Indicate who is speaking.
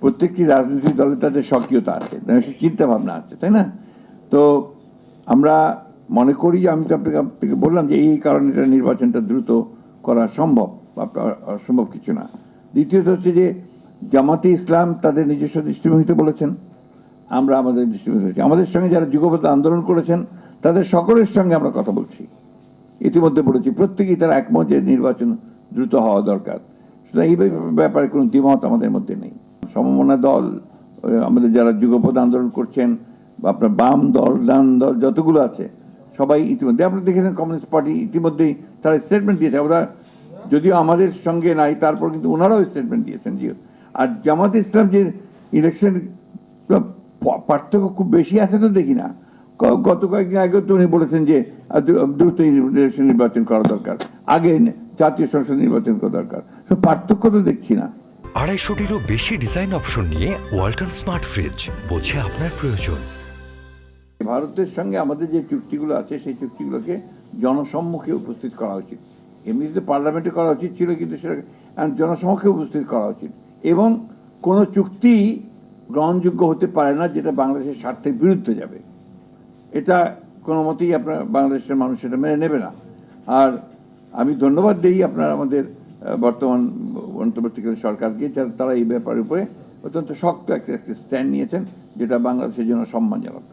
Speaker 1: প্রত্যেকটি রাজনৈতিক দলে তাদের স্বকীয়তা আছে, চিন্তা ভাবনা আছে, তাই না? তো আমরা মনে করি যে আমি তো আপনাকে বললাম যে এই কারণে এটা নির্বাচনটা দ্রুত করা সম্ভব, অসম্ভব কিছু না। দ্বিতীয়ত হচ্ছে যে জামাতে ইসলাম তাদের নিজস্ব দৃষ্টিভঙ্গিতে বলেছেন, আমরা আমাদের দৃষ্টিভঙ্গি, আমাদের সঙ্গে যারা যুগপৎ আন্দোলন করেছেন তাদের সকলের সঙ্গে আমরা কথা বলছি, ইতিমধ্যে বলেছি, প্রত্যেকেই তারা একমত যে নির্বাচন দ্রুত হওয়া দরকার। সুতরাং এই ব্যাপারে কোনো দ্বিমত আমাদের মধ্যে নেই। সমমনা দল, আমাদের যারা যুগপৎ আন্দোলন করছেন, বা আপনার বাম দল, ডান দল যতগুলো আছে, সবাই ইতিমধ্যে, আপনি দেখেছেন কমিউনিস্ট পার্টি ইতিমধ্যেই তারা স্টেটমেন্ট দিয়েছে। ওরা যদিও আমাদের সঙ্গে নাই, তারপর কিন্তু ওনারাও স্টেটমেন্ট দিয়েছেন। আর জামাত ইসলাম যে ইলেকশন পার্থক্য খুব বেশি আছে তো দেখি না। গত কয়েকদিন আগেও তো উনি বলেছেন যে দ্রুত নির্বাচন করা দরকার, আগে জাতীয় সংসদ নির্বাচন করা দরকার। পার্থক্য তো দেখছি না।
Speaker 2: 250টিরও বেশি ডিজাইন অপশন নিয়ে ওয়ালটন স্মার্ট ফ্রিজ, বোঝে আপনার প্রয়োজন।
Speaker 1: ভারতের সঙ্গে আমাদের যে চুক্তিগুলো আছে সেই চুক্তিগুলোকে জনসম্মুখে উপস্থিত করা উচিত। এমনিতে পার্লামেন্টে করা উচিত ছিল, কিন্তু সেটা জনসম্মুখে উপস্থিত করা উচিত। এবং কোনো চুক্তি গ্রহণযোগ্য হতে পারে না যেটা বাংলাদেশের স্বার্থের বিরুদ্ধে যাবে। এটা কোনো মতেই আপনার বাংলাদেশের মানুষ সেটা মেনে নেবে না। আর আমি ধন্যবাদ দিই আপনার আমাদের বর্তমান অন্তর্বর্তীকালীন সরকারকে, তারা এই ব্যাপারের উপরে অত্যন্ত শক্ত একটা স্ট্যান্ড নিয়েছেন, যেটা বাংলাদেশের জন্য সম্মানজনক।